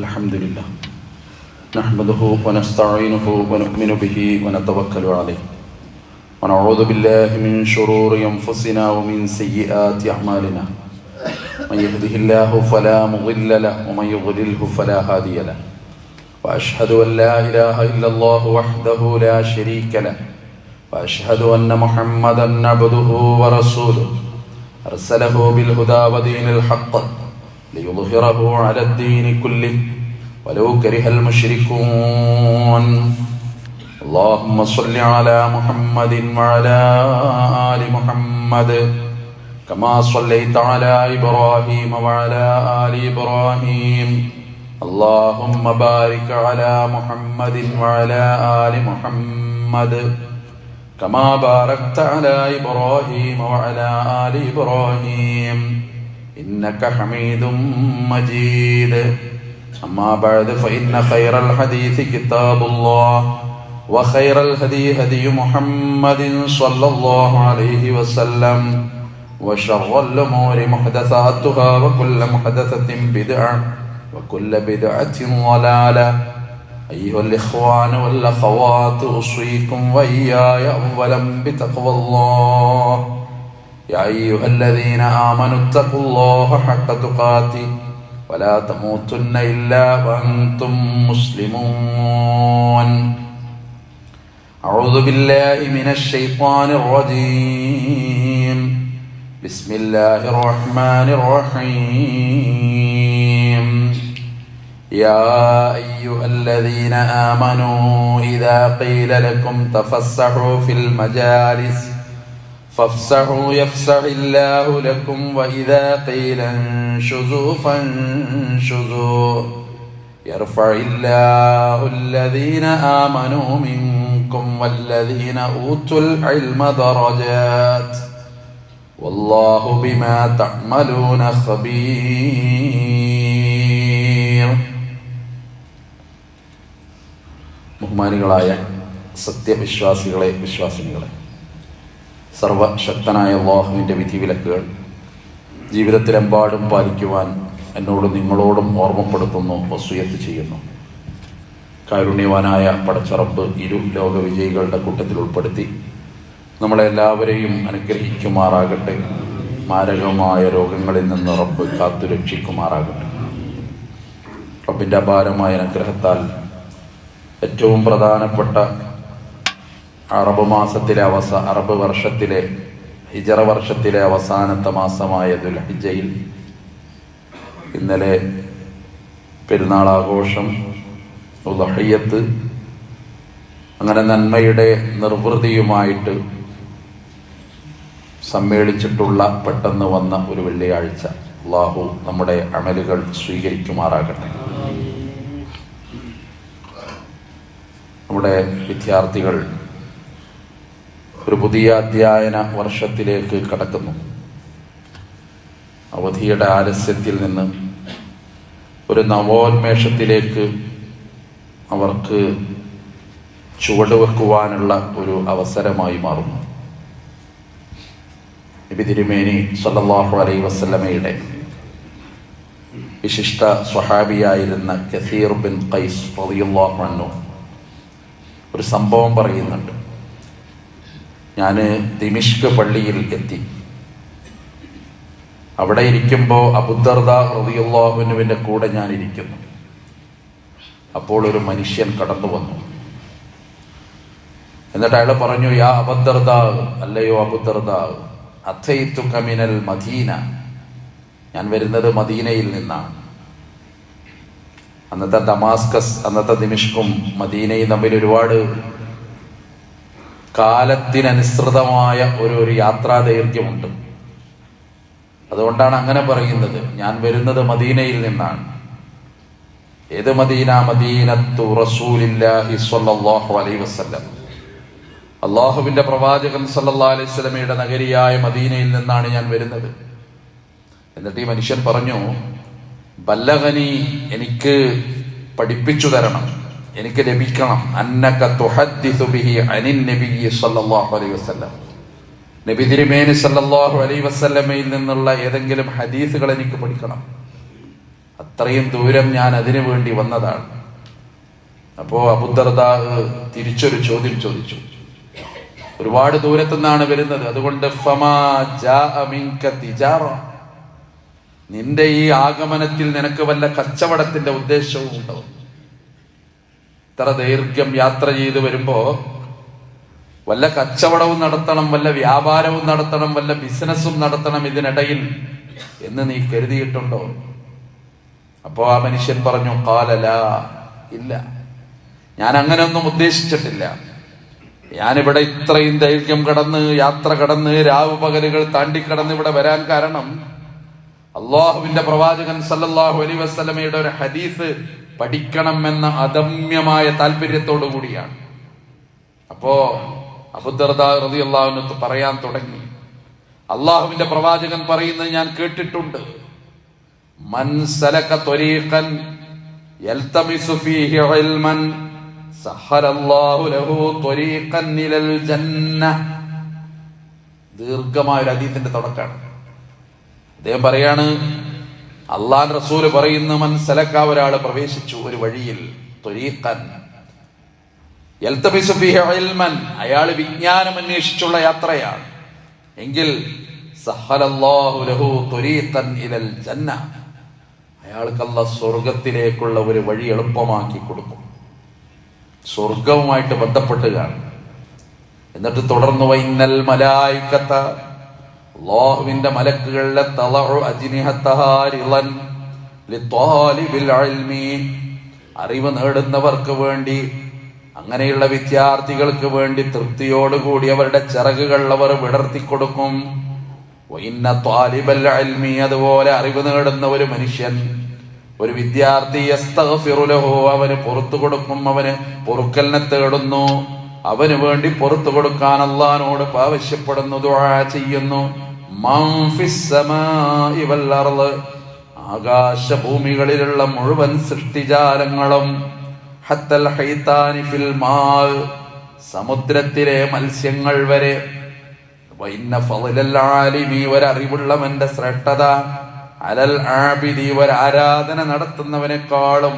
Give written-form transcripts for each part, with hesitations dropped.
الحمد لله نحمده ونستعينه ونؤمن به ونتوكل عليه ونعوذ بالله من شرور أنفسنا ومن سيئات أعمالنا من يهده الله فلا مضل له ومن يضلله فلا هادي له وأشهد أن لا إله إلا الله وحده لا شريك له وأشهد أن محمدا عبده ورسوله أرسله بالهدى ودين الحق ليظهره على الدين كله ولو كره المشركون اللهم صل على محمد وعلى آل محمد كما صليت على إبراهيم وعلى آل إبراهيم اللهم بارك على محمد وعلى آل محمد كما باركت على إبراهيم وعلى آل إبراهيم إنك حميد مجيد أما بعد فإن خير الحديث كتاب الله وخير الهدي هدي محمد صلى الله عليه وسلم وشر الأمور محدثاتها وكل محدثة بدعة وكل بدعة ضلالة أيها الإخوان والأخوات أوصيكم وإياي أولا بتقوى الله يا أيها الذين آمنوا اتقوا الله حق تقاته ولا تموتن إلا وأنتم مسلمون أعوذ بالله من الشيطان الرجيم بسم الله الرحمن الرحيم يا أيها الذين آمنوا إذا قيل لكم تفسحوا في المجالس فافسحوا يفسح الله لكم وإذا قيل انشزوا فانشزوا يرفع الله الذين آمنوا منكم والذين أوتوا العلم درجات والله بما تعملون خبير. ബഹുമാനികളായ സത്യവിശ്വാസികളെ, വിശ്വാസിനികളെ, സർവശക്തനായ അല്ലാഹുവിൻ്റെ വിധിവിലക്കുകൾ ജീവിതത്തിലെമ്പാടും പാലിക്കുവാൻ എന്നോടും നിങ്ങളോടും ഓർമ്മപ്പെടുത്തുന്നു, വസിയത്ത് ചെയ്യുന്നു. കാരുണ്യവാനായ പടച്ചറബ്ബ് ഇരു ലോക വിജയികളുടെ കൂട്ടത്തിൽ ഉൾപ്പെടുത്തി നമ്മളെല്ലാവരെയും അനുഗ്രഹിക്കുമാറാകട്ടെ. മാരകമായ രോഗങ്ങളിൽ നിന്ന് റബ്ബ് കാത്തുരക്ഷിക്കുമാറാകട്ടെ. റബ്ബിൻ്റെ അപാരമായ അനുഗ്രഹത്താൽ ഏറ്റവും പ്രധാനപ്പെട്ട അറബ് മാസത്തിലെ അറബ് വർഷത്തിലെ ഹിജറ വർഷത്തിലെ അവസാനത്തെ മാസമായ ദുൽഹിജ്ജയിൽ ഇന്നലെ പെരുന്നാളാഘോഷം, ഉദ്ഹിയ്യത്ത്, അങ്ങനെ നന്മയുടെ നിർവൃതിയുമായിട്ട് സമ്മേളിച്ചിട്ടുള്ള പെട്ടെന്ന് വന്ന ഒരു വെള്ളിയാഴ്ച. അല്ലാഹു നമ്മുടെ അമലുകൾ സ്വീകരിക്കുമാറാകട്ടെ. നമ്മുടെ വിദ്യാർത്ഥികൾ ഒരു പുതിയ അധ്യയന വർഷത്തിലേക്ക് കടക്കുന്നു. അവധിയുടെ ആലസ്യത്തിൽ നിന്ന് ഒരു നവോന്മേഷത്തിലേക്ക് അവർക്ക് ചുവടുവെക്കുവാനുള്ള ഒരു അവസരമായി മാറുന്നു. നബി തിരുമേനി സല്ലല്ലാഹു അലൈഹി വസല്ലമയുടെ വിശിഷ്ട സ്വഹാബിയായിരുന്ന കസീർ ബിൻ ഖൈസ് റളിയല്ലാഹു അൻഹു ഒരു സംഭവം പറയുന്നുണ്ട്. ഞാൻ ദിമിഷ്ക് പള്ളിയിൽ എത്തി. അവിടെ ഇരിക്കുമ്പോൾ അബൂദർദ റളിയല്ലാഹു അൻഹുവിൻ്റെ കൂടെ ഞാൻ ഇരിക്കുന്നു. അപ്പോൾ ഒരു മനുഷ്യൻ കടന്നു വന്നു. എന്നിട്ട് അയാൾ പറഞ്ഞു, യാ അബൂദർദ, അല്ലയോ അബൂദർദ, അത്തൈതുക മിനൽ മദീന, ഞാൻ വരുന്നത് മദീനയിൽ നിന്നാണ്. അന്നത്തെ ദമാസ്കസ്, അന്നത്തെ ദിമിഷ്കും മദീനയും തമ്മിൽ ഒരുപാട് കാലത്തിനനുസൃതമായ ഒരു യാത്രാ ദൈർഘ്യമുണ്ട്. അതുകൊണ്ടാണ് അങ്ങനെ പറയുന്നത്. ഞാൻ വരുന്നത് മദീനയിൽ നിന്നാണ്. ഏത് മദീന? മദീനത്തു റസൂലില്ലാഹി സ്വല്ലല്ലാഹു അലൈഹി വസല്ലം, അല്ലാഹുവിന്റെ പ്രവാചകൻ സല്ലല്ലാഹു അലൈഹി വസല്ലമയുടെ നഗരിയായ മദീനയിൽ നിന്നാണ് ഞാൻ വരുന്നത്. എന്നിട്ട് ഈ മനുഷ്യൻ പറഞ്ഞു, ബല്ലഗനി, എനിക്ക് പഠിപ്പിച്ചു തരണം, എനിക്ക് ലഭിക്കണം, അന്നക തുഹദ്ദിസു ബിഹി അനിൻ നബിയ്യി സല്ലല്ലാഹു അലൈഹി വസല്ലം, നബി തിരുമേനി സല്ലല്ലാഹു അലൈഹി വസല്ലമയിൽ നിന്നുള്ള ഏതെങ്കിലും ഹദീസുകൾ എനിക്ക് പഠിക്കണം. അത്രയും ദൂരം ഞാൻ അതിനു വേണ്ടി വന്നതാണ്. അപ്പോ അബൂദർദാ തിരിച്ചൊരു ചോദ്യം ചോദിച്ചു. ഒരുപാട് ദൂരത്തുനിന്നാണ് വരുന്നത്, അതുകൊണ്ട് ഫമാ ജാഅ മിൻക തിജാറ, നിന്റെ ഈ ആഗമനത്തിൽ നിനക്ക് വല്ല കച്ചവടത്തിന്റെ ഉദ്ദേശവും ഉണ്ടോ? ഇത്ര ദൈർഘ്യം യാത്ര ചെയ്ത് വരുമ്പോ വല്ല കച്ചവടവും നടത്തണം, വല്ല വ്യാപാരവും നടത്തണം, വല്ല ബിസിനസ്സും നടത്തണം ഇതിനിടയിൽ എന്ന് നീ കരുതിയിട്ടുണ്ടോ? അപ്പോ ആ മനുഷ്യൻ പറഞ്ഞു, ഖാലല, ഇല്ല, ഞാൻ അങ്ങനെയൊന്നും ഉദ്ദേശിച്ചിട്ടില്ല. ഞാനിവിടെ ഇത്രയും ദൈർഘ്യം കടന്ന്, യാത്ര കടന്ന്, രാവ് പകലുകൾ താണ്ടിക്കടന്ന് ഇവിടെ വരാൻ കാരണം അള്ളാഹുവിന്റെ പ്രവാചകൻ സല്ലല്ലാഹു അലൈഹി വസല്ലമയുടെ ഒരു ഹദീസ് പഠിക്കണം എന്ന അദമ്യമായ താല്പര്യത്തോടു കൂടിയാണ്. അപ്പോ അബൂദർദാ റളിയല്ലാഹു അൻഹു പറയാൻ തുടങ്ങി, അള്ളാഹുവിന്റെ പ്രവാചകൻ പറയുന്നത് ഞാൻ കേട്ടിട്ടുണ്ട്. മൻ സലക ത്വരീഖൻ യൽതമിസു ഫീഹി ഇൽമൻ സഹറല്ലാഹു ലഹു ത്വരീഖൻ ഇലൽ ജന്ന. ദീർഘമായ ഒരു ഹദീസിന്റെ തുടക്കമാണ്. അദ്ദേഹം പറയാണ്, അള്ളാഹു റസൂല് പറയുന്നു, മൻ സലക, ഒരാൾ പ്രവേശിച്ചു ഒരു വഴിയിൽ, ത്വരീഖൻ യൽതമിസു ഫീഹി ഇൽമൻ, അയാൾ വിജ്ഞാനം അന്വേഷിച്ചുള്ള യാത്രയാണ് എങ്കിൽ സഹറല്ലാഹു ലഹു ത്വരീഖൻ ഇലൽ ജന്ന, അയാൾക്ക് അല്ലാഹു സ്വർഗത്തിലേക്കുള്ള ഒരു വഴി എളുപ്പമാക്കി കൊടുക്കും. സ്വർഗവുമായിട്ട് ബന്ധപ്പെട്ടുകയാണ്. എന്നിട്ട് തുടർന്ന് വൈന്നൽ മലായികത, അല്ലാഹുവിന്റെ മലക്കുകളിലെ തളഉ അജ്നിഹതഹാ റിളൻ ലിത്വാലിബിൽ ഇൽമി, അറിവ് നേടുന്നവർക്ക് വേണ്ടി, അങ്ങനെയുള്ള വിദ്യാർത്ഥികൾക്ക് വേണ്ടി തൃപ്തിയോടുകൂടി അവരുടെ ചിറകുകൾ അവർ വിടർത്തിക്കൊടുക്കും. വഇന്ന ത്വാലിബൽ ഇൽമി, അതുപോലെ അറിവ് നേടുന്ന ഒരു മനുഷ്യൻ, ഒരു വിദ്യാർത്ഥി, യസ്തഗ്ഫിറു ലഹു, അവന് പുറത്തു കൊടുക്കും, അവന് പൊറുക്കലിനെ തേടുന്നു, അവന് വേണ്ടി പുറത്തു കൊടുക്കാൻ അല്ലാഹുവോട് ആവശ്യപ്പെടുന്നു, ദുആ ചെയ്യുന്നു. മൻ ഫിസ് സമാഇ വൽ അർള്, ആകാശഭൂമികളിലുള്ള മുഴുവൻ സൃഷ്ടിജാലങ്ങളും, ഹത്തൽ ഹൈതാനി ഫിൽ മാ, സമുദ്രത്തിലെ മത്സ്യങ്ങൾ വരെ, വഇന്ന ഫളലൽ ആലിമി, ഒരറിവുള്ളവന്റെ ശ്രേഷ്ഠത, അലൽ ആബിദി, ഒരു ആരാധന നടത്തുന്നവനെക്കാളും,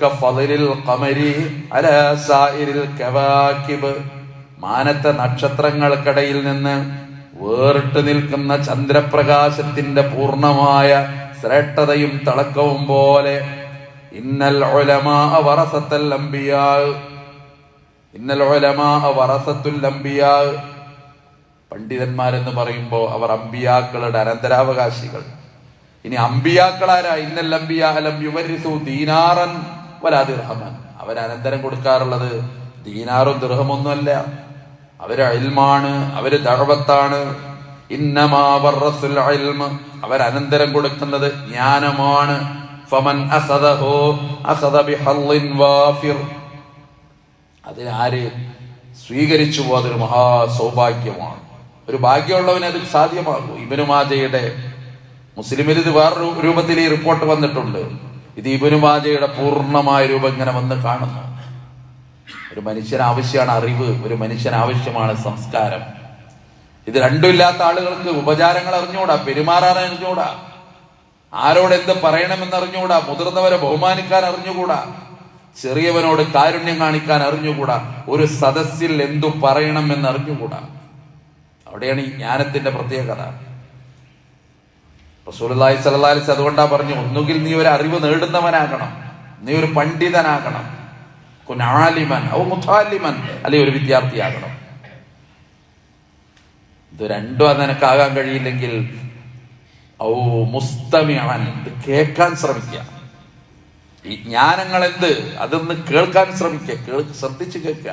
കഫളിൽ ഖമരി അലാ സായിരിൽ കവാകിബ്, മാനത്തെ നക്ഷത്രങ്ങൾക്കിടയിൽ നിന്ന് വേറിട്ട് നിൽക്കുന്ന ചന്ദ്രപ്രകാശത്തിന്റെ പൂർണ്ണമായ ശ്രേഷ്ഠതയും തിളക്കവും പോലെ. ഇന്നൽ ഉലമാ വറസത്തുൽ അംബിയാ, ഇന്നൽ ഉലമാ വറസത്തുൽ അംബിയാ, പണ്ഡിതന്മാരെന്ന് പറയുമ്പോൾ അവർ അമ്പിയാക്കളുടെ അനന്തരാവകാശികൾ. ഇനി അമ്പിയാക്കളാരാ? ഇന്നൽ അംബിയാ ലം യുവരിസു ദീനാറൻ വലാ ദിർഹമൻ, അവർ അനന്തരം കൊടുക്കാറുള്ളത് ദീനാറും ദിർഹമൊന്നുമല്ല, അവര് ഇൽമാണ്, അവര് ദഅവത്താണ്. ഇന്നമാ വറസുൽ ഇൽമ, അവർ അനന്തരം കൊടുക്കുന്നത് ജ്ഞാനമാണ്. ഫമൻ അഖദഹു അഖദ ബിഹള്ളിൻ വാഫിർ, അതിനാര് സ്വീകരിച്ചു അതൊരു മഹാ സൗഭാഗ്യമാണ്, ഒരു ഭാഗ്യമുള്ളവന് അത് സാധ്യമാകും. ഇബ്നു മാജയുടെ മുസ്ലിമിൽ ഇത് വേറൊരു രൂപത്തിൽ ഈ റിപ്പോർട്ട് വന്നിട്ടുണ്ട്. ഇത് ഇബ്നു മാജയുടെ പൂർണ്ണമായ രൂപം ഇങ്ങനെ വന്ന് കാണുന്നു. ഒരു മനുഷ്യന് ആവശ്യമാണ് അറിവ്, ഒരു മനുഷ്യന് ആവശ്യമാണ് സംസ്കാരം. ഇത് രണ്ടും ഇല്ലാത്ത ആളുകൾക്ക് ഉപചാരങ്ങൾ അറിഞ്ഞുകൂടാ, പെരുമാറാൻ അറിഞ്ഞുകൂടാ, ആരോട് എന്ത് പറയണമെന്ന് അറിഞ്ഞുകൂടാ, മുതിർന്നവരെ ബഹുമാനിക്കാൻ അറിഞ്ഞുകൂടാ, ചെറിയവനോട് കാരുണ്യം കാണിക്കാൻ അറിഞ്ഞുകൂടാ, ഒരു സദസ്സിൽ എന്തു പറയണം എന്ന് അറിഞ്ഞുകൂടാ. അവിടെയാണ് ഈ ജ്ഞാനത്തിന്റെ പ്രത്യേകത. റസൂലുള്ളാഹി സ്വല്ലല്ലാഹു അലൈഹി വസല്ലം അതുകൊണ്ടാ പറഞ്ഞു, ഒന്നുകിൽ നീ ഒരു അറിവ് നേടുന്നവനാകണം, നീ ഒരു പണ്ഡിതനാകണം, കുൻ ആലിമൻ ഔ മുതഅല്ലിമൻ, അല്ലെങ്കിൽ ഒരു വിദ്യാർത്ഥിയാകണം. ഇത് രണ്ടും അത് നിനക്കാകാൻ കഴിയില്ലെങ്കിൽ ഔ മുസ്തമിഅൻ, കേൾക്കാൻ ശ്രമിക്കുക. ഈ ജ്ഞാനങ്ങൾ എന്ത്, അതൊന്ന് കേൾക്കാൻ ശ്രമിക്കുക, ശ്രദ്ധിച്ച് കേൾക്കുക.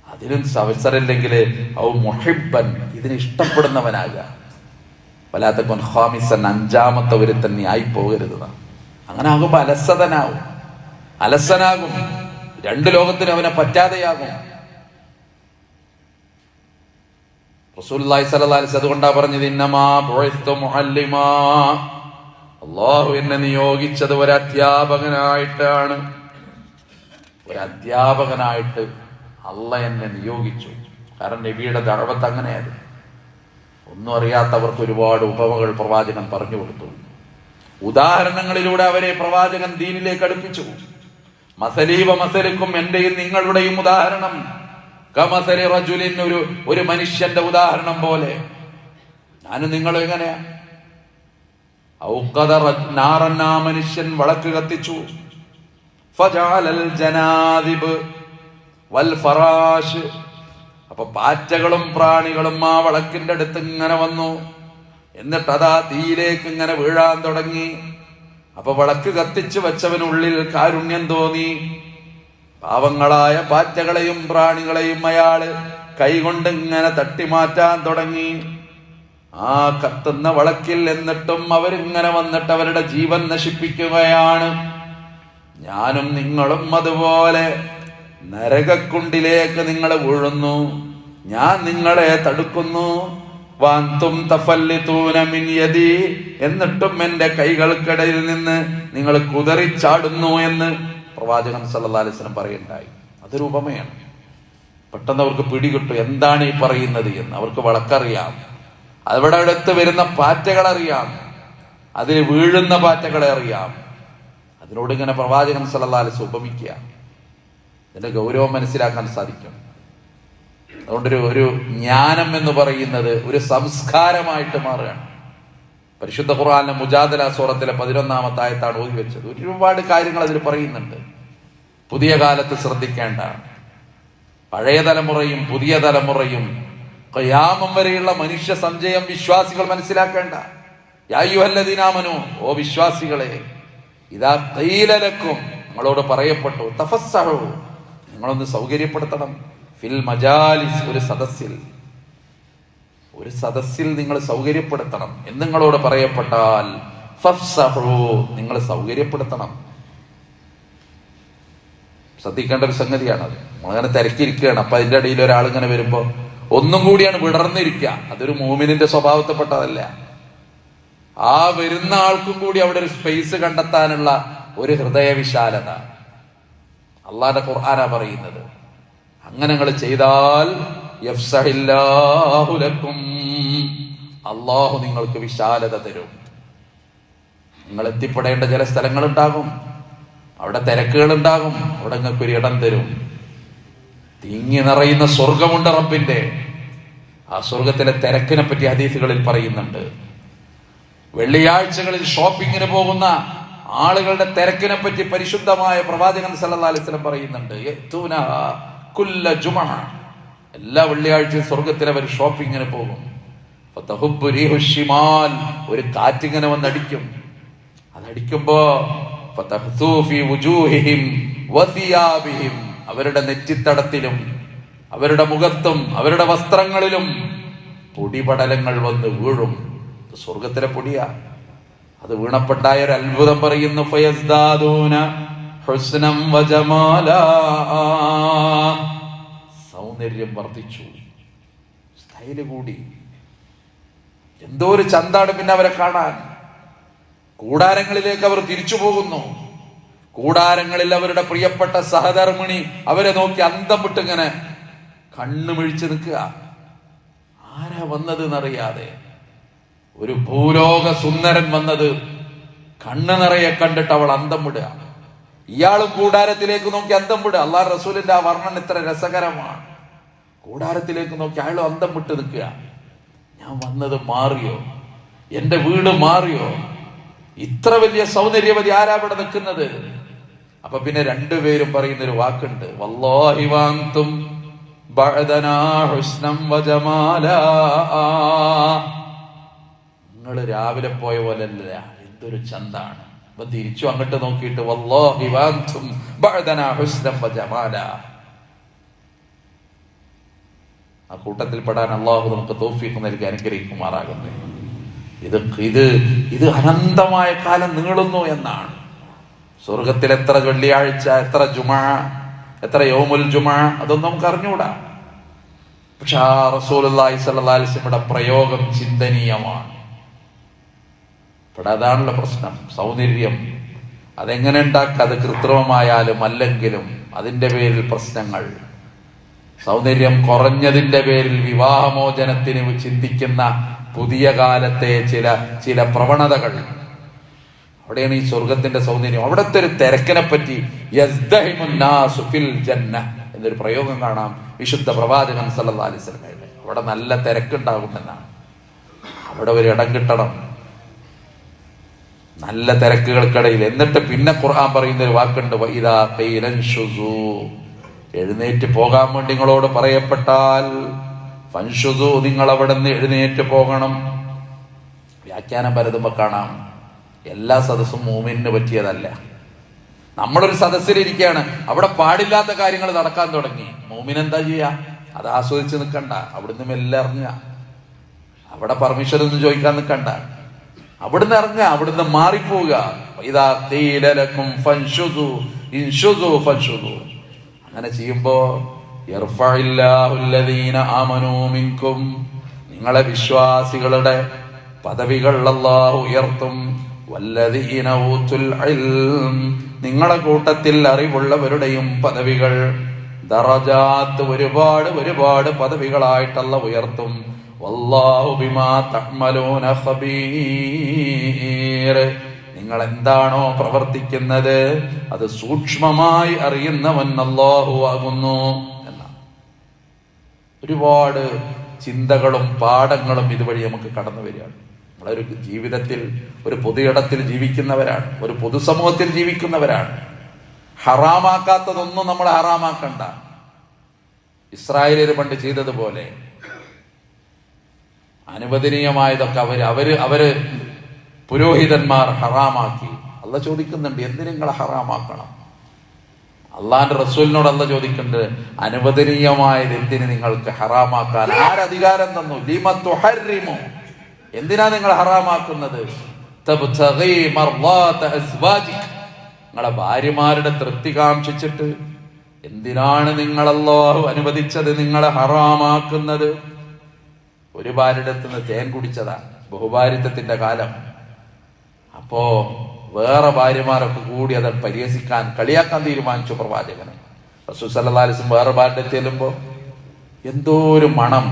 അതിനും അവസരമില്ലെങ്കിൽ ഔ മുഹിബ്ബൻ, ഇതിന് ഇഷ്ടപ്പെടുന്നവനാകുക. വലാത്തക്കൊൻ ഖാമിസൻ, അഞ്ചാമത്തെ ഒരു തന്നെ ആയി പോകരുത്. അങ്ങനെ ആകുമ്പോ അലസനാകും, രണ്ട് ലോകത്തിന് അവനെ പറ്റാതെയാകും. റസൂലുള്ളാഹി സ്വല്ലല്ലാഹു അലൈഹി വസല്ലം അതുകൊണ്ടാ പറഞ്ഞത്, ഇന്നമാ ബുഇസ്തു മുഅല്ലിമാ, അല്ലാഹു എന്നെ നിയോഗിച്ചത് ഒരു അധ്യാപകനായിട്ടാണ്. ഒരു അധ്യാപകനായിട്ട് അള്ളാഹ് എന്നെ നിയോഗിച്ചു. കാരണം നബിയുടെ ദഅവത്ത് അങ്ങനെയായിരുന്നു. ഒന്നും അറിയാത്തവർക്ക് ഒരുപാട് ഉപമകൾ പ്രവാചകൻ പറഞ്ഞു കൊടുത്തു. ഉദാഹരണങ്ങളിലൂടെ അവരെ പ്രവാചകൻ ദീനിലേക്ക് അടുപ്പിച്ചു. മസലീവ മസലുക്കും, എന്റെയും നിങ്ങളുടെയും ഉദാഹരണം കമസലി റജുലിൻ, ഒരു മനുഷ്യന്റെ ഉദാഹരണം പോലെ. ഞാനും നിങ്ങളും എങ്ങനെയാ? ഔഖദ നാറൻ, ആ മനുഷ്യൻ വിളക്ക് കത്തിച്ചു. ഫജഅലൽ ജനാദിബ് വൽ ഫറാശ്, അപ്പൊ പാറ്റകളും പ്രാണികളും ആ വിളക്കിന്റെ അടുത്ത് ഇങ്ങനെ വന്നു. എന്നിട്ട് അതാ തീയിലേക്ക് ഇങ്ങനെ വീഴാൻ തുടങ്ങി. അപ്പൊ വിളക്ക് കത്തിച്ചു വെച്ചവനുള്ളിൽ കാരുണ്യം തോന്നി. പാവങ്ങളായ പാറ്റകളെയും പ്രാണികളെയും അയാള് കൈകൊണ്ട് ഇങ്ങനെ തട്ടിമാറ്റാൻ തുടങ്ങി ആ കത്തുന്ന വിളക്കിൽ. എന്നിട്ടും അവരിങ്ങനെ വന്നിട്ട് അവരുടെ ജീവൻ നശിപ്പിക്കുകയാണ്. ഞാനും നിങ്ങളും അതുപോലെ നരകക്കുണ്ടിലേക്ക് നിങ്ങൾ വീഴുന്നു. ഞാൻ നിങ്ങളെ തടുക്കുന്നു. വാന്തും തഫല്ലിതൂന മിൻ യദി, എന്നിട്ടും എന്റെ കൈകൾക്കിടയിൽ നിന്ന് നിങ്ങൾ കുതറിച്ചാടുന്നു എന്ന് പ്രവാചകൻ സല്ലല്ലാഹു അലൈഹി വസല്ലം പറയുണ്ടായി. അതൊരു ഉപമയാണ്. പെട്ടെന്ന് അവർക്ക് പിടികിട്ടും എന്താണ് ഈ പറയുന്നത് എന്ന്. അവർക്ക് വിളക്കറിയാം, അവിടെ അടുത്ത് വരുന്ന പാറ്റകളറിയാം, അതിൽ വീഴുന്ന പാറ്റകളെ അറിയാം. അതിനോട് ഇങ്ങനെ പ്രവാചകൻ സല്ലല്ലാഹു അലൈഹി വസല്ലം ഉപമിക്കുക. ഇതിന്റെ ഗൗരവം മനസ്സിലാക്കാൻ സാധിക്കും. അതുകൊണ്ട് ഒരു ജ്ഞാനം എന്ന് പറയുന്നത് ഒരു സംസ്കാരമായിട്ട് മാറുകയാണ്. പരിശുദ്ധ ഖുർആനിലെ മുജാദല സൂറത്തിലെ 11-ാമത്തെ ആയത്താണ് ഓതി വെച്ചത്. ഒരുപാട് കാര്യങ്ങൾ അതിൽ പറയുന്നുണ്ട്. പുതിയ കാലത്ത് ശ്രദ്ധിക്കേണ്ട, പഴയ തലമുറയും പുതിയ തലമുറയും ഖിയാമം വരെയുള്ള മനുഷ്യ സഞ്ചയം വിശ്വാസികൾ മനസ്സിലാക്കേണ്ട. യാ അയ്യുഹല്ലദീന ആമനൂ, ഓ വിശ്വാസികളെ, ഇദാ ഖീല ലക്കും, നിങ്ങളോട് പറയപ്പെട്ടു, തഫസ്സഹു, നിങ്ങളൊന്ന് സൗകര്യപ്പെടുത്തണം, ഫിൽ മജാലിസ്, ഒരു സദസ്സിൽ നിങ്ങൾ സൗകര്യപ്പെടുത്തണം എന്ന് നിങ്ങളോട് പറയപ്പെട്ടാൽ ഫഫ്സഹു, നിങ്ങൾ സൗകര്യപ്പെടുത്തണം. ശ്രദ്ധിക്കേണ്ട ഒരു സംഗതിയാണത്. നമ്മളങ്ങനെ തിരക്കിയിരിക്കുകയാണ്. അപ്പൊ അതിന്റെ ഇടയിൽ ഒരാളിങ്ങനെ വരുമ്പോ ഒന്നും കൂടിയാണ് വിടർന്നിരിക്കുക. അതൊരു മോമിനിന്റെ സ്വഭാവത്തിൽപ്പെട്ടതല്ല. ആ വരുന്ന ആൾക്കും കൂടി അവിടെ ഒരു സ്പേസ് കണ്ടെത്താനുള്ള ഒരു ഹൃദയ വിശാലത അള്ളാഹുവിന്റെ ഖുർആനാ പറയുന്നത്. അങ്ങനെ നിങ്ങൾ ചെയ്താൽ യഫ്സഹില്ലാഹു ലക്കും, അള്ളാഹു നിങ്ങൾക്ക് വിശാലത തരും. നിങ്ങൾ എത്തിപ്പെടേണ്ട ചില സ്ഥലങ്ങളുണ്ടാകും, അവിടെ തിരക്കുകൾ ഉണ്ടാകും, അവിടെ നിങ്ങൾക്ക് ഒരു ഇടം തരും. തിങ്ങി നിറയുന്ന സ്വർഗമുണ്ട് റബ്ബിന്റെ. ആ സ്വർഗത്തിലെ തിരക്കിനെ പറ്റി ഹദീസുകളിൽ പറയുന്നുണ്ട്. വെള്ളിയാഴ്ചകളിൽ ഷോപ്പിങ്ങിന് പോകുന്ന ആളുകളുടെ തിരക്കിനെ പറ്റി പരിശുദ്ധമായ പ്രവാചകൻ സല്ലല്ലാഹു അലൈഹി വസല്ലം പറയുന്നുണ്ട്. കുല്ല ജുമഅ, എല്ലാ വെള്ളിയാഴ്ചയും സ്വർഗത്തിൽ അവർ ഷോപ്പിങ്ങിന് പോകും. ഫതഹുബ്ബു റീഹു ശിമാൽ, ഒരു കാറ്റിങ്ങനെ വന്നടിക്കും. അതടിക്കുമ്പോ ഫതഹ്സൂ ഫീ വുജൂഹിഹിം വസിയാബിഹിം, അവരുടെ നെറ്റിത്തടത്തിലും അവരുടെ മുഖത്തും അവരുടെ വസ്ത്രങ്ങളിലും പൊടിപടലങ്ങൾ വന്ന് വീഴും. സ്വർഗത്തിലെ പൊടിയാ. അത് വീണപ്പെട്ടായ ഒരു അത്ഭുതം പറയുന്നു. ഫയസ്ദാദൂന ഹുസ്നം വജമാലാ, സൗന്ദര്യം വർദ്ധിച്ചു, സ്റ്റൈല് കൂടി. എന്തോ ഒരു ചന്താണ് പിന്നെ അവരെ കാണാൻ. കൂടാരങ്ങളിലേക്ക് അവർ തിരിച്ചു പോകുന്നു. കൂടാരങ്ങളിൽ അവരുടെ പ്രിയപ്പെട്ട സഹധർമ്മിണി അവരെ നോക്കി അന്തം വിട്ടിങ്ങനെ കണ്ണുമിഴിച്ചു നിൽക്കുക. ആരാ വന്നത് എന്നറിയാതെ. ഒരു ഭൂലോക സുന്ദരൻ വന്നത് കണ്ണ് നിറയെ കണ്ടിട്ട് അവൾ അന്തം വിടുക. ഇയാളും കൂടാരത്തിലേക്ക് നോക്കി അന്തം വിടുക. അള്ളാഹു റസൂലിന്റെ ആ വർണ്ണന ഇത്ര രസകരമാണ്. കൂടാരത്തിലേക്ക് നോക്കി അയാളും അന്തം വിട്ട് നിൽക്കുക. ഞാൻ വന്നത് മാറിയോ? എന്റെ വീട് മാറിയോ? ഇത്ര വലിയ സൗന്ദര്യവതി ആരാ ഇവിടെ നിൽക്കുന്നത്? അപ്പൊ പിന്നെ രണ്ടുപേരും പറയുന്നൊരു വാക്കുണ്ട്, വല്ലാഹി വാന്തും ബഅദനാ ഹുസ്നം വജമാലാ, നിങ്ങൾ രാവിലെ പോയ പോലല്ല, എന്തൊരു ചന്താണ്. അപ്പൊ തിരിച്ചു അങ്ങോട്ട് നോക്കിയിട്ട് വല്ലാഹി വാന്തും ബഅദനാ ഹുസ്നം വജമാലാ. ആ കൂട്ടത്തിൽ പെടാൻ അള്ളാഹു നമുക്ക് തൗഫീഖ് നൽകി അനുഗ്രഹിക്കുമാറാകുന്നു. ഇത് അനന്തമായ കാലം നീളുന്നു എന്നാണ്. സ്വർഗത്തിൽ എത്ര വെള്ളിയാഴ്ച, എത്ര ജുമാ, എത്ര യൗമുൽ ജുമാ, അതൊന്നും നമുക്ക് അറിഞ്ഞുകൂടാ. പക്ഷെ ആ റസൂലുള്ളാഹി സ്വല്ലല്ലാഹു അലൈഹി വസല്ലമയുടെ പ്രയോഗം ചിന്തനീയമാണ്. ഇവിടെ അതാണല്ലോ പ്രശ്നം. സൗന്ദര്യം അതെങ്ങനെ ഉണ്ടാക്കുക? അത് കൃത്രിമമായാലും അല്ലെങ്കിലും അതിന്റെ പേരിൽ പ്രശ്നങ്ങൾ. സൗന്ദര്യം കുറഞ്ഞതിന്റെ പേരിൽ വിവാഹമോചനത്തിന് ചിന്തിക്കുന്ന പുതിയ കാലത്തെ ചില പ്രവണതകൾ. അവിടെയാണ് ഈ സ്വർഗത്തിന്റെ സൗന്ദര്യം. അവിടുത്തെ ഒരു തിരക്കിനെ പറ്റി എന്നൊരു പ്രയോഗം കാണാം വിശുദ്ധ പ്രവാചകൻ സല്ലല്ലാഹു അലൈഹി വസല്ലം. അവിടെ നല്ല തിരക്കുണ്ടാകുമെന്നാണ്. അവിടെ ഒരു ഇടം കിട്ടണം നല്ല തിരക്കുകൾക്കിടയിൽ. എന്നിട്ട് പിന്നെ ഖുർആൻ പറയുന്ന ഒരു വാക്കുണ്ട്, വഇദാ ഖീല ഇൻഷുസൂ, എഴുന്നേറ്റ് പോകാൻ വേണ്ടി നിങ്ങളോട് പറയപ്പെട്ടാൽ ഫൻഷുസൂ, നിങ്ങൾ അവിടെ നിന്ന് എഴുന്നേറ്റ് പോകണം. വ്യാഖ്യാനം പലതുമ്പോ കാണാം എല്ലാ സദസ്സും മൂമിന് പറ്റിയതല്ല. നമ്മളൊരു സദസ്സിലിരിക്കുകയാണ്, അവിടെ പാടില്ലാത്ത കാര്യങ്ങൾ നടക്കാൻ തുടങ്ങി, മൂമിൻ എന്താ ചെയ്യാ? അത് ആസ്വദിച്ച് നിൽക്കണ്ട, അവിടുന്ന് മെല്ലെ ഇറങ്ങുക. അവിടെ പെർമിഷൻ ഒന്നും ചോദിക്കാൻ നിൽക്കണ്ട, അവിടുന്ന് ഇറങ്ങുക, അവിടുന്ന് മാറിപ്പോവുക. ഇതാ ഖീല ലക്കും ഫൻഷുസൂ ഇൻഷുസൂ ഫൻഷുസൂ. അങ്ങനെ ചെയ്യുമ്പോ യർഫഇല്ലാഹു അല്ലദീന ആമനൂ മിൻകും, നിങ്ങളെ വിശ്വാസികളുടെ പദവികൾ അല്ലാഹു ഉയർത്തും. വല്ലദീന ഊതുൽ ഇൽം, നിങ്ങളുടെ കൂട്ടത്തിൽ അറിവുള്ളവരുടെയും പദവികൾ ദറജാത്ത് ഒരുപാട് ഒരുപാട് പദവികളായിട്ട് അല്ലാഹു ഉയർത്തും. വല്ലാഹു ബിമാ തഅമലൂന ഖബീർ, നിങ്ങൾ എന്താണോ പ്രവർത്തിക്കുന്നത് അത് സൂക്ഷ്മമായി അറിയുന്നവൻ അല്ലാഹു ആകുന്നു എന്നാണ്. ഒരുപാട് ചിന്തകളും പാഠങ്ങളും ഇതുവഴി നമുക്ക് കടന്നു വരികയാണ്. നമ്മളൊരു ജീവിതത്തിൽ ഒരു പൊതുയിടത്തിൽ ജീവിക്കുന്നവരാണ്, ഒരു പൊതുസമൂഹത്തിൽ ജീവിക്കുന്നവരാണ്. ഹറാമാക്കാത്തതൊന്നും നമ്മൾ ഹറാമാക്കണ്ട. ഇസ്രായേലിൽ പണ്ട് ചെയ്തതുപോലെ അനുവദനീയമായതൊക്കെ അവര് പുരോഹിതന്മാർ ഹറാമാക്കി. അള്ളാഹ് ചോദിക്കുന്നുണ്ട്, എന്തിന് നിങ്ങൾ ഹറാമാക്കണം? അള്ളാന്റെ റസൂലിനോട് അള്ളാഹ് ചോദിക്കുന്നുണ്ട്, അനുവദനീയമായത് എന്തിന് നിങ്ങൾക്ക് ഹറാമാക്കാൻ ആരധികാരം തന്നു? ലിമ തുഹർരിമു, എന്തിനാ നിങ്ങൾ ഹറാമാക്കുന്നത്? തബ്തഗീ മർളാത അസ്വാജിക്, നിങ്ങളെ ഭാര്യമാരുടെ തൃപ്തി കാംക്ഷിച്ചിട്ട് എന്തിനാണ് നിങ്ങൾ അല്ലാഹു അനുവദിച്ചത് നിങ്ങളെ ഹറാമാക്കുന്നത്? ഒരു ഭാര്യയുടെ അടുത്ത് തേൻ കുടിച്ചതാ, ബഹുഭാരിത്വത്തിന്റെ കാലം. അപ്പോ വേറെ ഭാര്യമാരൊക്കെ കൂടി അത് പരിഹസിക്കാൻ കളിയാക്കാൻ തീരുമാനിച്ചു പ്രവാചകന്. റസൂൽ സല്ലല്ലാഹു അലൈഹി വസല്ലം വേറെ ഭാര്യയുടെ ചെല്ലുമ്പോ എന്തോ ഒരു മണം,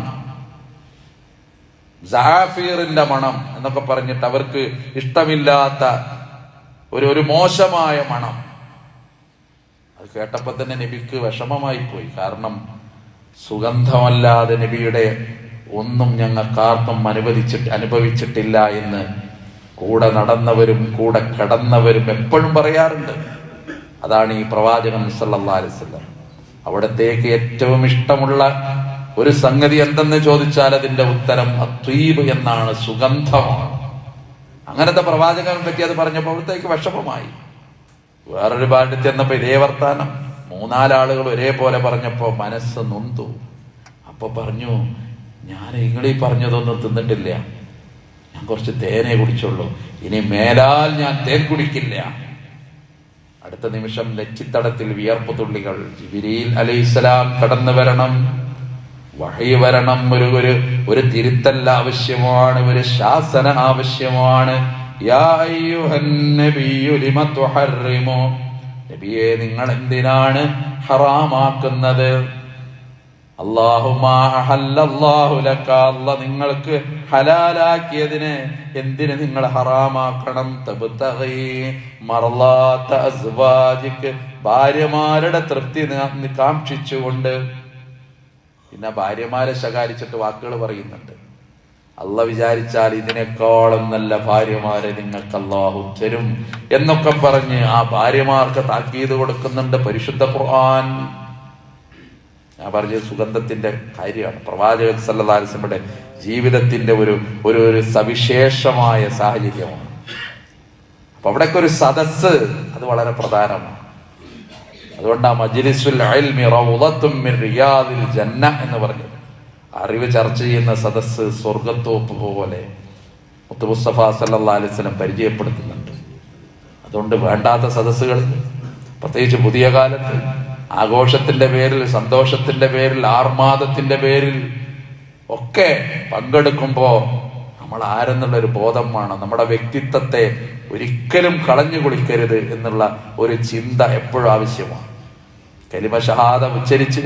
ജാഫീറിന്റെ മണം എന്നൊക്കെ പറഞ്ഞിട്ട് അവർക്ക് ഇഷ്ടമില്ലാത്ത ഒരു മോശമായ മണം. അത് കേട്ടപ്പോ തന്നെ നബിക്ക് വിഷമമായി പോയി. കാരണം സുഗന്ധമല്ലാതെ നബിയുടെ ഒന്നും ഞങ്ങൾക്കാർക്കും അനുഭവിച്ചിട്ടില്ല എന്ന് കൂടെ നടന്നവരും കൂടെ കിടന്നവരും എപ്പോഴും പറയാറുണ്ട്. അതാണ് ഈ പ്രവാചകൻ സല്ലല്ലാഹു അലൈഹി വസല്ലം. അവിടത്തേക്ക് ഏറ്റവും ഇഷ്ടമുള്ള ഒരു സംഗതി എന്തെന്ന് ചോദിച്ചാൽ അതിന്റെ ഉത്തരം അത്വീബ് എന്നാണ്, സുഗന്ധമാണ്. അങ്ങനത്തെ പ്രവാചകനെ പറ്റി അത് പറഞ്ഞപ്പോ അവിടത്തേക്ക് വിഷമമായി. വേറൊരു പാട്ടിൽ ചെന്നപ്പോ ഇതേ വർത്താനം 3-4 ആളുകൾ ഒരേപോലെ പറഞ്ഞപ്പോ മനസ്സ് നൊന്തു. അപ്പൊ പറഞ്ഞു, ഞാൻ നിങ്ങളീ പറഞ്ഞതൊന്നും തിന്നിട്ടില്ല, ഞാൻ കുറച്ച് തേനേ കുടിച്ചുള്ളൂ, ഇനി മേലാൽ ഞാൻ തേൻ കുടിക്കില്ല. അടുത്ത നിമിഷം നെറ്റിത്തടത്തിൽ വിയർപ്പ് തുള്ളികൾ. ജിബ്രീൽ അലൈഹിസ്സലാം കടന്നു വരണം, വഹി വരണം, ഒരു തിരുത്തൽ ആവശ്യമാണ്, ഒരു ശാസന ആവശ്യമാണ്. യാ അയ്യുഹൻ നബിയ്യു ലിമ തുഹർറിമു, നബിയെ നിങ്ങൾ എന്തിനാണ് ഹറാമാക്കുന്നത്? അല്ലാഹുമാ അഹല്ലല്ലാഹു ലക, അല്ലാഹ് നിങ്ങൾക്ക് ഹലാലാക്കിയതിനെ എന്തിന് നിങ്ങൾ ഹറാമാക്കണം? തബ്തഗീ മർളാത അസ്വാജിക്, ഭാര്യമാരുടെ തൃപ്തി കാംക്ഷിച്ചുകൊണ്ട്. പിന്നെ ഭാര്യമാരെ ശകാരിച്ചിട്ട് വാക്കുകൾ പറയുന്നുണ്ട്. അള്ളാഹ് വിചാരിച്ചാൽ ഇതിനേക്കാളും നല്ല ഭാര്യമാരെ നിങ്ങൾക്ക് അല്ലാഹു തരും എന്നൊക്കെ പറഞ്ഞ് ആ ഭാര്യമാർക്ക് താക്കീത് കൊടുക്കുന്നുണ്ട് പരിശുദ്ധ ഖുർആൻ. ഞാൻ പറഞ്ഞത് സുഗന്ധത്തിന്റെ കാര്യമാണ്. പ്രവാചകൻ സല്ലല്ലാഹു അലൈഹി വസല്ലമയുടെ ജീവിതത്തിന്റെ ഒരു സവിശേഷമായ സാഹചര്യമാണ്. അപ്പൊ അവിടേക്ക് ഒരു സദസ്സ് അത് വളരെ പ്രധാനമാണ്. അതുകൊണ്ട് ആ മജ്ലിസുൽ ഇൽമി റൗളത്തും മിൻ റിയാദിൽ ജന്ന എന്ന് പറഞ്ഞത്, അറിവ് ചർച്ച ചെയ്യുന്ന സദസ്സ് സ്വർഗത്തോപ്പ് പോലെ മുത്ത് മുസ്തഫ സല്ലല്ലാഹു അലൈഹി വസല്ലം പരിചയപ്പെടുത്തുന്നുണ്ട്. അതുകൊണ്ട് വേണ്ടാത്ത സദസ്സുകൾ, പ്രത്യേകിച്ച് പുതിയ കാലത്ത് ആഘോഷത്തിന്റെ പേരിൽ, സന്തോഷത്തിന്റെ പേരിൽ, ആർമാദത്തിന്റെ പേരിൽ ഒക്കെ പങ്കെടുക്കുമ്പോ നമ്മൾ ആരെന്നുള്ളൊരു ബോധം വേണം. നമ്മുടെ വ്യക്തിത്വത്തെ ഒരിക്കലും കളഞ്ഞു കുളിക്കരുത് എന്നുള്ള ഒരു ചിന്ത എപ്പോഴും ആവശ്യമാണ്. കലിമ ഷഹാദ ഉച്ചരിച്ച്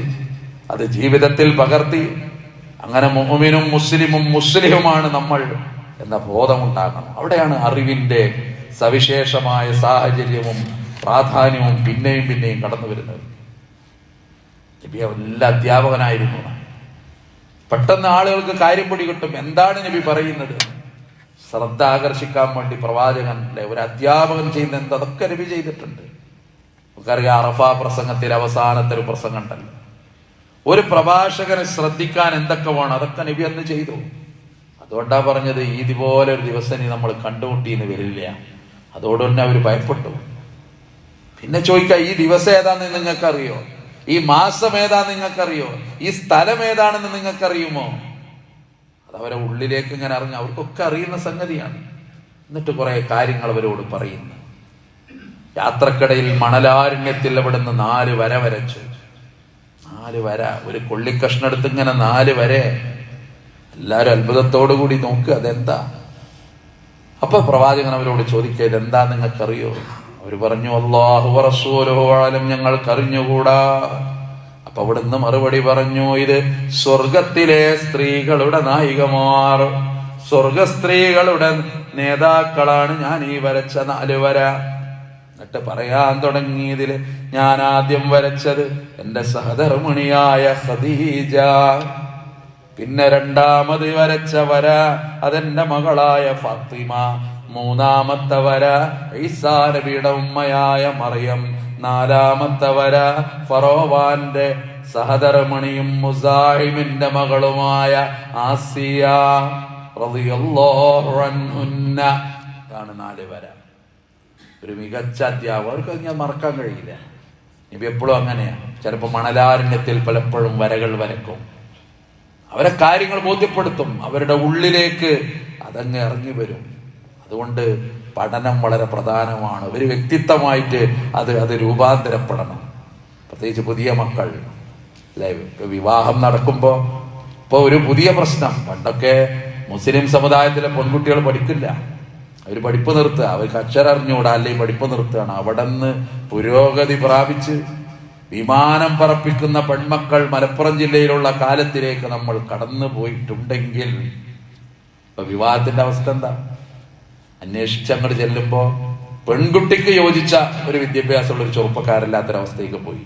അത് ജീവിതത്തിൽ പകർത്തി അങ്ങനെ മുഅ്മിനും മുസ്ലിമുമാണ് നമ്മൾ എന്ന ബോധമുണ്ടാകണം. അവിടെയാണ് അറിവിന്റെ സവിശേഷമായ സാഹചര്യവും പ്രാധാന്യവും പിന്നെയും പിന്നെയും കടന്നു വരുന്നത്. നബി എല്ലാ അധ്യാപകനായിരുന്നു. പെട്ടെന്ന് ആളുകൾക്ക് കാര്യം പിടികിട്ടും എന്താണ് നബി പറയുന്നത്. ശ്രദ്ധ ആകർഷിക്കാൻ വേണ്ടി പ്രവാചകൻ ഒരു അധ്യാപകൻ ചെയ്യുന്ന അതൊക്കെ നബി ചെയ്തിട്ടുണ്ട്. നമുക്കറിയാം, അറഫ പ്രസംഗത്തിൽ അവസാനത്തെ ഒരു പ്രസംഗം ഉണ്ടല്ലോ, ഒരു പ്രഭാഷകനെ ശ്രദ്ധിക്കാൻ എന്തൊക്കെ വേണം അതൊക്കെ നബി അന്ന് ചെയ്തു. അതുകൊണ്ടാ പറഞ്ഞത് ഇതുപോലെ ഒരു ദിവസം നമ്മൾ കണ്ടുമുട്ടിന്ന് വരില്ല. അതോടുതന്നെ അവർ ഭയപ്പെട്ടു. പിന്നെ ചോദിക്കാം, ഈ ദിവസം ഏതാണെന്ന് നിങ്ങൾക്കറിയോ? ഈ മാസം ഏതാന്ന് നിങ്ങൾക്കറിയോ? ഈ സ്ഥലം ഏതാണെന്ന് നിങ്ങൾക്കറിയുമോ? അതവരെ ഉള്ളിലേക്ക് ഇങ്ങനെ അറിഞ്ഞു, അവർക്കൊക്കെ അറിയുന്ന സംഗതിയാണ്. എന്നിട്ട് കുറെ കാര്യങ്ങൾ അവരോട് പറയുന്നു. യാത്രക്കിടയിൽ മണലാരണ്യത്തിൽ അവിടുന്ന് 4 വര വരച്ചു. 4 വര, ഒരു കൊള്ളിക്കഷ്ണം എടുത്ത് ഇങ്ങനെ 4 വര. എല്ലാരും അത്ഭുതത്തോടു കൂടി നോക്കുക, അതെന്താ? അപ്പൊ പ്രവാചകൻ അവരോട് ചോദിക്കുക, ഇതെന്താ നിങ്ങൾക്കറിയോ? അവര് പറഞ്ഞു, അല്ലാഹു വറസൂലുഹു അലം, ഞങ്ങൾക്കറിഞ്ഞുകൂടാ. അപ്പൊ അവിടുന്ന് മറുപടി പറഞ്ഞു, ഇത് സ്വർഗത്തിലെ സ്ത്രീകളുടെ നായികമാർ, സ്വർഗ സ്ത്രീകളുടെ നേതാക്കളാണ് ഞാൻ ഈ വരച്ച 4 വര. എന്നിട്ട് പറയാൻ തുടങ്ങിയതില് ഞാൻ ആദ്യം വരച്ചത് എന്റെ സഹധർമ്മിണിയായ ഖദീജ, പിന്നെ രണ്ടാമത് വരച്ച വര അതെന്റെ മകളായ ഫാത്തിമ, മൂന്നാമത്തെ വര ഈസാ നബിയുടെ ഉമ്മയായ മറിയം, നാലാമത്തെ വര ഫറോവാന്റെ സഹധർമ്മിണിയും മുസാഹിമിന്റെ മകളുമായ ആസിയ റളിയല്ലാഹു അൻഹുന്ന. ഇതാണ് 4 വര. ഒരു മികച്ച അധ്യാപകർക്ക് ഞാൻ മറക്കാൻ കഴിയില്ല. നബി എപ്പോഴും അങ്ങനെയാണ്. ചിലപ്പോൾ മണലാരണ്യത്തിൽ പലപ്പോഴും വരകൾ വരക്കും. അവരെ കാര്യങ്ങൾ ബോധ്യപ്പെടുത്തും. അവരുടെ ഉള്ളിലേക്ക് അതങ്ങ് ഇറങ്ങി വരും. അതുകൊണ്ട് പഠനം വളരെ പ്രധാനമാണ്. ഒരു വ്യക്തിത്വമായിട്ട് അത് രൂപാന്തരപ്പെടണം. പ്രത്യേകിച്ച് പുതിയ മക്കൾ അല്ലെ, വിവാഹം നടക്കുമ്പോ ഇപ്പൊ ഒരു പുതിയ പ്രശ്നം. പണ്ടൊക്കെ മുസ്ലിം സമുദായത്തിലെ പെൺകുട്ടികൾ പഠിക്കില്ല, അവർ പഠിപ്പ് നിർത്തുക, അവർക്ക് അക്ഷരം അറിഞ്ഞുകൂടാ, അല്ലെങ്കിൽ പഠിപ്പ് നിർത്തുകയാണ്. അവിടെ നിന്ന് പുരോഗതി പ്രാപിച്ച് വിമാനം പറപ്പിക്കുന്ന പെൺമക്കൾ മലപ്പുറം ജില്ലയിലുള്ള കാലത്തിലേക്ക് നമ്മൾ കടന്നു പോയിട്ടുണ്ടെങ്കിൽ ഇപ്പൊ വിവാഹത്തിന്റെ അവസ്ഥ എന്താ? അന്വേഷിച്ച് അങ്ങോട്ട് ചെല്ലുമ്പോ പെൺകുട്ടിക്ക് യോജിച്ച ഒരു വിദ്യാഭ്യാസമുള്ള ഒരു ചെറുപ്പക്കാരല്ലാത്തൊരവസ്ഥയ്ക്ക് പോയി.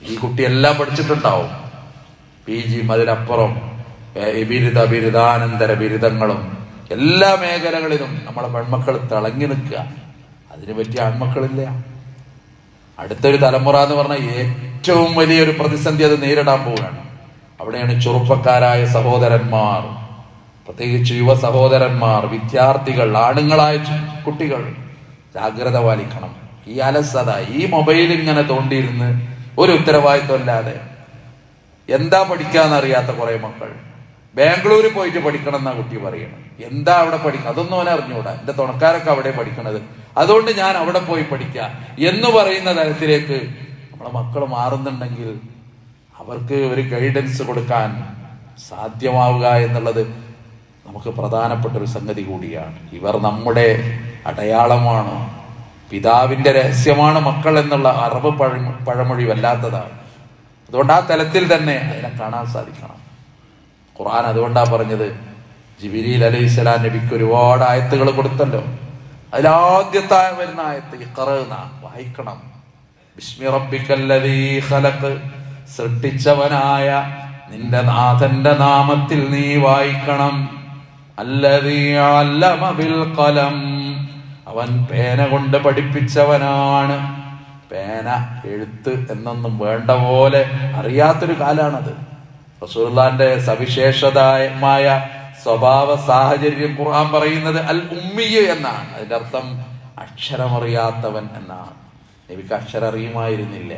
ഈ കുട്ടി എല്ലാം പഠിച്ചിട്ടുണ്ടാവും, PG, അതിനപ്പുറം ബിരുദാനന്തര ബിരുദങ്ങളും എല്ലാ മേഖലകളിലും നമ്മളെ പെൺമക്കൾ തിളങ്ങി നിൽക്കുക. അതിനു പറ്റിയ ആൺമക്കളില്ല. അടുത്തൊരു തലമുറ എന്ന് പറഞ്ഞാൽ ഏറ്റവും വലിയൊരു പ്രതിസന്ധി അത് നേരിടാൻ പോവുകയാണ്. അവിടെയാണ് ചെറുപ്പക്കാരായ സഹോദരന്മാർ, പ്രത്യേകിച്ച് യുവ സഹോദരന്മാർ, വിദ്യാർത്ഥികൾ, ആണുങ്ങളായ കുട്ടികൾ ജാഗ്രത പാലിക്കണം. ഈ അലസത, ഈ മൊബൈൽ ഇങ്ങനെ തോണ്ടിയിരുന്ന് ഒരു ഉത്തരവാദിത്വം ഇല്ലാതെ എന്താ പഠിക്കാന്നറിയാത്ത കുറെ മക്കൾ. ബാംഗ്ലൂരിൽ പോയിട്ട് പഠിക്കണം എന്നാ കുട്ടി പറയണം. എന്താ അവിടെ പഠിക്കണം അതൊന്നും അവനെ അറിഞ്ഞുകൂടാ. എന്റെ തുണക്കാരൊക്കെ അവിടെ പഠിക്കണത്, അതുകൊണ്ട് ഞാൻ അവിടെ പോയി പഠിക്കാം എന്ന് പറയുന്ന തരത്തിലേക്ക് നമ്മളെ മക്കൾ മാറുന്നുണ്ടെങ്കിൽ അവർക്ക് ഒരു ഗൈഡൻസ് കൊടുക്കാൻ സാധ്യമാവുക എന്നുള്ളത് നമുക്ക് പ്രധാനപ്പെട്ട ഒരു സംഗതി കൂടിയാണ്. ഇവർ നമ്മുടെ അടയാളമാണ്, പിതാവിന്റെ രഹസ്യമാണ് മക്കൾ എന്നുള്ള അറബ് പഴമൊഴി വല്ലാത്തതാണ്. അതുകൊണ്ട് ആ തലത്തിൽ തന്നെ അതിനെ കാണാൻ സാധിക്കണം. ഖുർആൻ അതുകൊണ്ടാ പറഞ്ഞത്, ജിബ്രീൽ അലൈഹിസ്സലാം നബിക്ക് ഒരുപാട് ആയത്തുകൾ കൊടുത്തല്ലോ. അതിലാദ്യത്തെ വരുന്ന ആയത്ത് ഇഖ്റഅ, വായിക്കണം. ബിസ്മി റബ്ബിക്കല്ലദീ ഖലഖ്, സൃഷ്ടിച്ചവനായ നിന്റെ നാഥന്റെ നാമത്തിൽ നീ വായിക്കണം. അല്ലദീ അല്ലമ ബിൽ ഖലം, അവൻ പേന കൊണ്ട് പഠിപ്പിച്ചവനാണ്. പേന, എഴുത്ത് എന്നൊന്നും വേണ്ട പോലെ അറിയാത്തൊരു കാലാണത്. റസൂലുള്ളാഹിന്റെ സവിശേഷമായ സ്വഭാവ സാഹചര്യം ഖുർആൻ പറയുന്നത് അൽ ഉമ്മിയ് എന്നാണ്. അതിന്റെ അർത്ഥം അക്ഷരമറിയാത്തവൻ എന്നാണ്. നബിക്ക് അക്ഷരം അറിയുമായിരുന്നില്ല.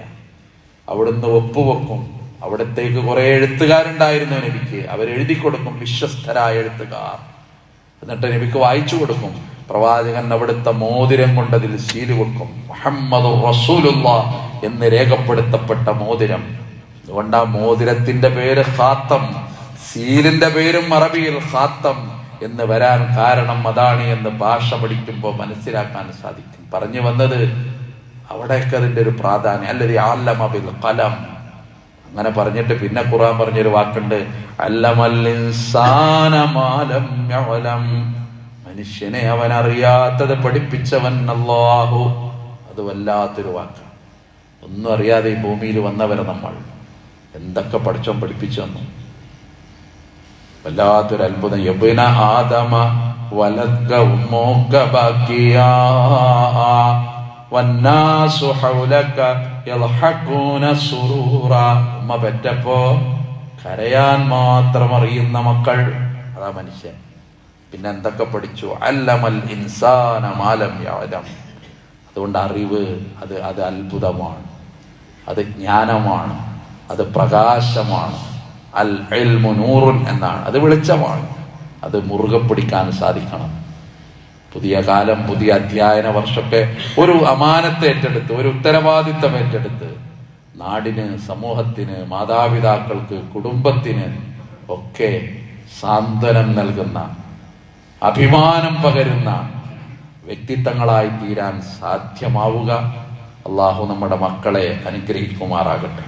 അവിടുന്ന് ഒപ്പുവെക്കും. അവിടത്തേക്ക് കുറെ എഴുത്തുകാരുണ്ടായിരുന്നു നബിക്ക്. അവരെഴുതി കൊടുക്കും, വിശ്വസ്തരായ എഴുത്തുകാർ. എന്നിട്ട് നബിക്ക് വായിച്ചു കൊടുക്കും. പ്രവാചകൻ അവിടുത്തെ മോതിരം കൊണ്ടതിൽ സീല് വെക്കും. മുഹമ്മദ് റസൂലുള്ളാഹ് എന്ന് രേഖപ്പെടുത്തപ്പെട്ട മോതിരം. അതുകൊണ്ട് ആ മോതിരത്തിന്റെ പേര് ഖാത്തം, സീലിന്റെ പേരും അറബിയിൽ ഖാത്തം എന്ന് വരാൻ കാരണം അതാണ് എന്ന് ഭാഷ പഠിക്കുമ്പോൾ മനസ്സിലാക്കാൻ സാധിക്കും. പറഞ്ഞു വന്നത് അവിടെയൊക്കെ അതിന്റെ ഒരു പ്രാധാന്യം. അല്ലദീ അല്ലമ ബിൽ ഖലം അങ്ങനെ പറഞ്ഞിട്ട് പിന്നെ ഖുർആൻ പറഞ്ഞൊരു വാക്കുണ്ട്, അല്ലമൽ ഇൻസാന മാ ലം യഅലം, മനുഷ്യനെ അവൻ അറിയാത്തത് പഠിപ്പിച്ചവൻ അല്ലാഹു. അത് വല്ലാത്തൊരു വാക്കാണ്. ഒന്നും അറിയാതെ ഈ ഭൂമിയിൽ വന്നവരെ നമ്മൾ എന്തൊക്കെ പഠിച്ചോൻ പഠിപ്പിച്ചു തന്നു. വല്ലാത്തൊരു അത്ഭുതം. യബ്ന ആദമ വലദ്ക ഉമ്മുക ബക്കിയാ വന്നാസു ഹൗലക യൽഹഖൂന സുറൂറാ. ഉമ്മ പെറ്റപ്പോ കരയാൻ മാത്രം അറിയുന്ന മക്കൾ, അതാ മനുഷ്യൻ. പിന്നെ എന്തൊക്കെ പഠിച്ചു? അല്ലമൽ ഇൻസാന മാലം യഅലം. അതുകൊണ്ട് അറിവ് അത് അത്ഭുതമാണ്, അത് ജ്ഞാനമാണ്, അത് പ്രകാശമാണ്. അൽ ഇൽമു നൂറുൻ എന്നാണ്, അത് വെളിച്ചമാണ്. അത് മുറുകെ പിടിക്കാൻ സാധിക്കണം. പുതിയ കാലം, പുതിയ അധ്യയന വർഷമൊക്കെ ഒരു അമാനത്ത് ഏറ്റെടുത്ത്, ഒരു ഉത്തരവാദിത്തം ഏറ്റെടുത്ത് നാടിന്, സമൂഹത്തിന്, മാതാപിതാക്കൾക്ക്, കുടുംബത്തിന് ഒക്കെ സാന്ത്വനം നൽകുന്ന, അഭിമാനം പകരുന്ന വ്യക്തിത്വങ്ങളായി തീരാൻ സാധ്യമാവുക. അള്ളാഹു നമ്മുടെ മക്കളെ അനുഗ്രഹിക്കുമാറാകട്ടെ.